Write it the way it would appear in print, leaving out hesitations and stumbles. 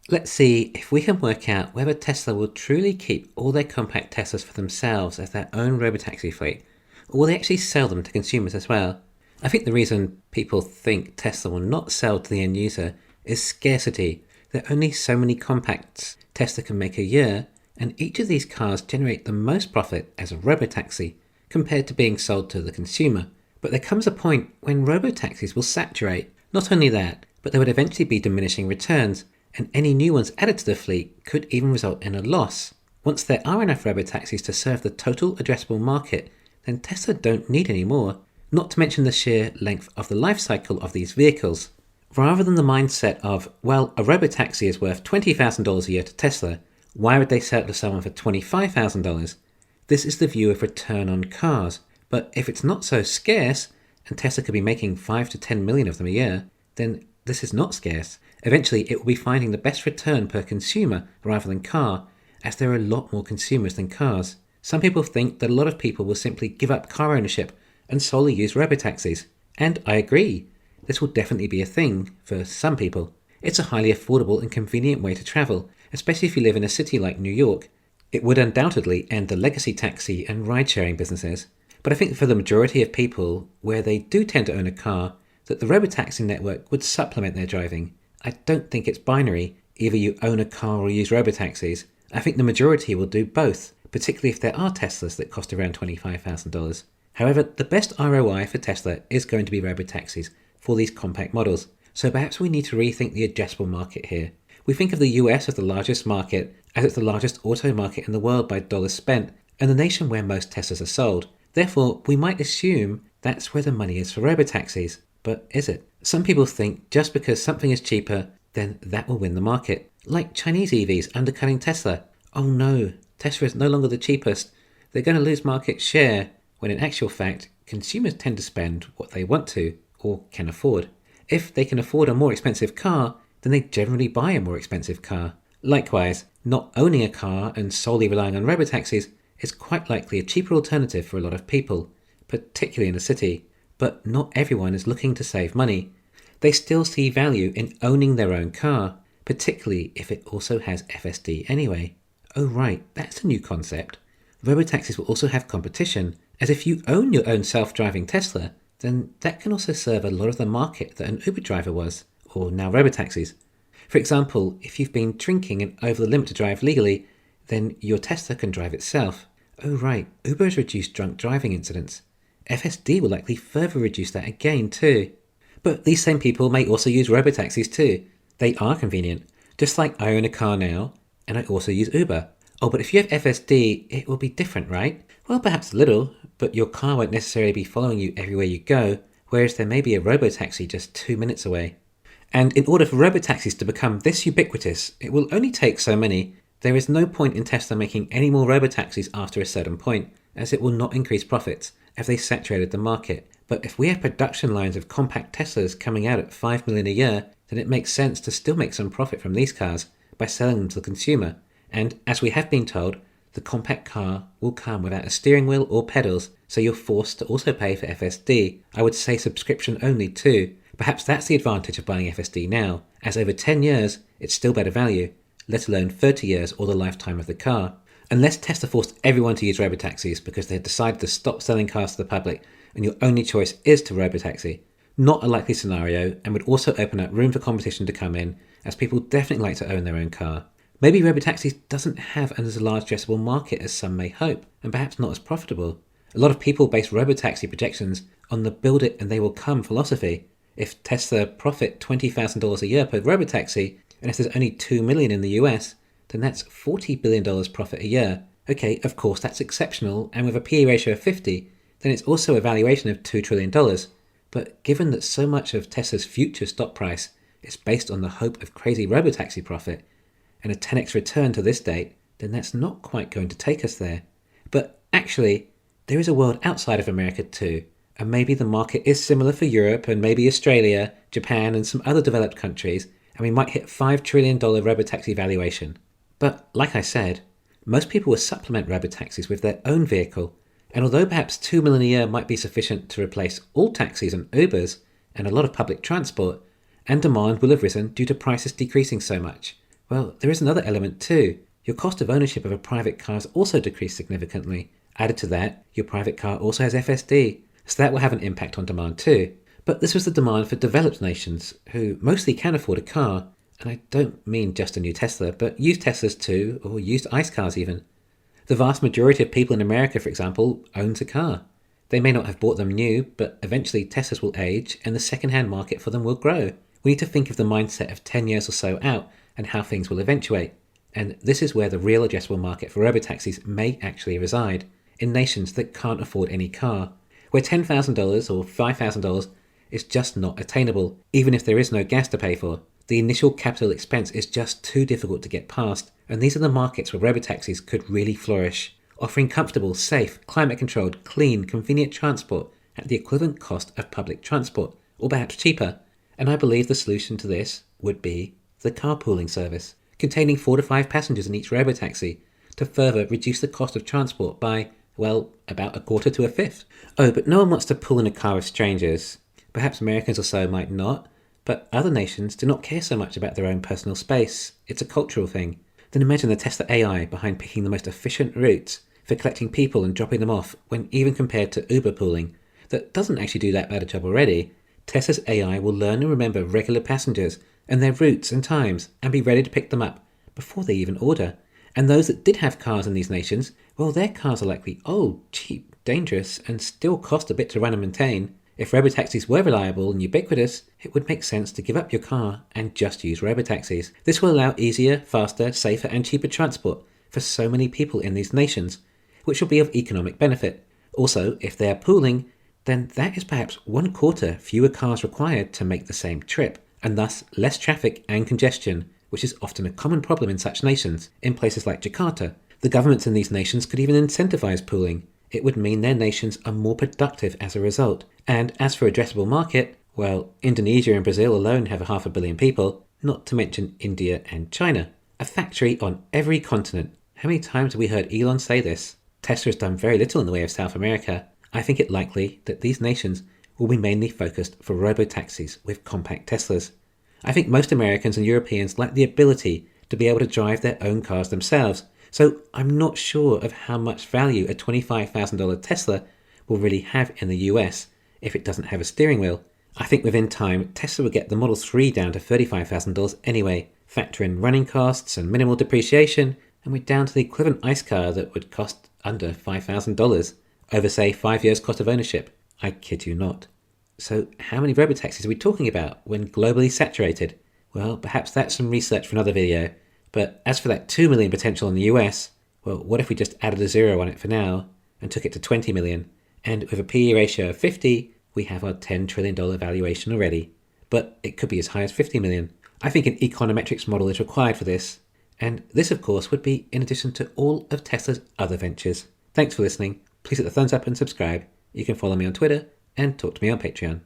Let's see if we can work out whether Tesla will truly keep all their compact Teslas for themselves as their own robotaxi fleet, or will they actually sell them to consumers as well? I think the reason people think Tesla will not sell to the end user is scarcity. There are only so many compacts Tesla can make a year, and each of these cars generate the most profit as a robotaxi compared to being sold to the consumer. But there comes a point when robotaxis will saturate. Not only that, but there would eventually be diminishing returns, and any new ones added to the fleet could even result in a loss. Once there are enough robotaxis to serve the total addressable market, then Tesla don't need any more, not to mention the sheer length of the life cycle of these vehicles. Rather than the mindset of, well, a robotaxi is worth $20,000 a year to Tesla, why would they sell it to someone for $25,000? This is the view of return on cars. But if it's not so scarce, and Tesla could be making 5 to 10 million of them a year, then this is not scarce. Eventually, it will be finding the best return per consumer rather than car, as there are a lot more consumers than cars. Some people think that a lot of people will simply give up car ownership and solely use robotaxis. And I agree. This will definitely be a thing for some people. It's a highly affordable and convenient way to travel, especially if you live in a city like New York. It would undoubtedly end the legacy taxi and ride-sharing businesses. But I think for the majority of people, where they do tend to own a car, that the robotaxi network would supplement their driving. I don't think it's binary, either you own a car or use robotaxis. I think the majority will do both, particularly if there are Teslas that cost around $25,000. However, the best ROI for Tesla is going to be robotaxis for these compact models, so perhaps we need to rethink the addressable market here. We think of the US as the largest market, as it's the largest auto market in the world by dollars spent, and the nation where most Teslas are sold. Therefore, we might assume that's where the money is for robotaxis. But is it? Some people think just because something is cheaper, then that will win the market. Like Chinese EVs undercutting Tesla. Oh no, Tesla is no longer the cheapest. They're going to lose market share, when in actual fact, consumers tend to spend what they want to, or can afford. If they can afford a more expensive car, then they generally buy a more expensive car. Likewise, not owning a car and solely relying on robotaxis is quite likely a cheaper alternative for a lot of people, particularly in a city. But not everyone is looking to save money. They still see value in owning their own car, particularly if it also has FSD anyway. Oh right, that's a new concept. Robotaxis will also have competition, as if you own your own self-driving Tesla, then that can also serve a lot of the market that an Uber driver was, or now robotaxis. For example, if you've been drinking and over the limit to drive legally, then your Tesla can drive itself. Oh right, Uber has reduced drunk driving incidents. FSD will likely further reduce that again too. But these same people may also use robotaxis too. They are convenient, just like I own a car now, and I also use Uber. Oh, but if you have FSD, it will be different, right? Well, perhaps a little, but your car won't necessarily be following you everywhere you go, whereas there may be a robotaxi just 2 minutes away. And in order for robotaxis to become this ubiquitous, it will only take so many. There is no point in Tesla making any more robotaxis after a certain point, as it will not increase profits, as they saturated the market. But if we have production lines of compact Teslas coming out at 5 million a year, then it makes sense to still make some profit from these cars by selling them to the consumer. And as we have been told, the compact car will come without a steering wheel or pedals, so you're forced to also pay for FSD. I would say subscription only too. Perhaps that's the advantage of buying FSD now, as over 10 years, it's still better value, let alone 30 years or the lifetime of the car. Unless Tesla forced everyone to use robotaxis because they had decided to stop selling cars to the public and your only choice is to robotaxi. Not a likely scenario, and would also open up room for competition to come in, as people definitely like to own their own car. Maybe robotaxis doesn't have as large addressable market as some may hope, and perhaps not as profitable. A lot of people base robotaxi projections on the build it and they will come philosophy. If Tesla profit $20,000 a year per robotaxi, and if there's only 2 million in the US, then that's $40 billion profit a year. Okay, of course that's exceptional, and with a PE ratio of 50, then it's also a valuation of $2 trillion. But given that so much of Tesla's future stock price is based on the hope of crazy robotaxi profit, and a 10x return to this date, then that's not quite going to take us there. But actually, there is a world outside of America too, and maybe the market is similar for Europe and maybe Australia, Japan and some other developed countries, and we might hit $5 trillion robotaxi valuation. But like I said, most people will supplement robotaxis with their own vehicle, and although perhaps 2 million a year might be sufficient to replace all taxis and Ubers and a lot of public transport, and demand will have risen due to prices decreasing so much. Well, there is another element too. Your cost of ownership of a private car has also decreased significantly. Added to that, your private car also has FSD, so that will have an impact on demand too. But this was the demand for developed nations, who mostly can afford a car. And I don't mean just a new Tesla, but used Teslas too, or used ICE cars even. The vast majority of people in America, for example, owns a car. They may not have bought them new, but eventually Teslas will age and the second-hand market for them will grow. We need to think of the mindset of 10 years or so out and how things will eventuate. And this is where the real addressable market for robotaxis may actually reside, in nations that can't afford any car, where $10,000 or $5,000 is just not attainable, even if there is no gas to pay for. The initial capital expense is just too difficult to get past, and these are the markets where robotaxis could really flourish, offering comfortable, safe, climate-controlled, clean, convenient transport at the equivalent cost of public transport, or perhaps cheaper. And I believe the solution to this would be the carpooling service, containing 4 to 5 passengers in each robotaxi, to further reduce the cost of transport by, well, about a quarter to a fifth. Oh, but no one wants to pool in a car with strangers. Perhaps Americans or so might not, but other nations do not care so much about their own personal space. It's a cultural thing. Then imagine the Tesla AI behind picking the most efficient routes for collecting people and dropping them off, when even compared to Uber pooling, that doesn't actually do that bad a job already. Tesla's AI will learn and remember regular passengers and their routes and times and be ready to pick them up before they even order. And those that did have cars in these nations, well, their cars are likely old, cheap, dangerous, and still cost a bit to run and maintain. If robotaxis were reliable and ubiquitous, it would make sense to give up your car and just use robotaxis. This will allow easier, faster, safer, and cheaper transport for so many people in these nations, which will be of economic benefit. Also, if they are pooling, then that is perhaps 1/4 fewer cars required to make the same trip, and thus less traffic and congestion, which is often a common problem in such nations. In places like Jakarta, the governments in these nations could even incentivize pooling. It would mean their nations are more productive as a result. And as for addressable market, well, Indonesia and Brazil alone have 500 million people, not to mention India and China. A factory on every continent. How many times have we heard Elon say this? Tesla has done very little in the way of South America. I think it likely that these nations will be mainly focused for robotaxis with compact Teslas. I think most Americans and Europeans lack the ability to be able to drive their own cars themselves, so I'm not sure of how much value a $25,000 Tesla will really have in the US if it doesn't have a steering wheel. I think within time, Tesla will get the Model 3 down to $35,000 anyway. Factor in running costs and minimal depreciation, and we're down to the equivalent ICE car that would cost under $5,000 over, say, 5 years cost of ownership. I kid you not. So how many robotaxis are we talking about when globally saturated? Well, perhaps that's some research for another video. But as for that 2 million potential in the US, well, what if we just added a zero on it for now and took it to 20 million? And with a PE ratio of 50, we have our $10 trillion valuation already. But it could be as high as 50 million. I think an econometrics model is required for this. And this, of course, would be in addition to all of Tesla's other ventures. Thanks for listening. Please hit the thumbs up and subscribe. You can follow me on Twitter and talk to me on Patreon.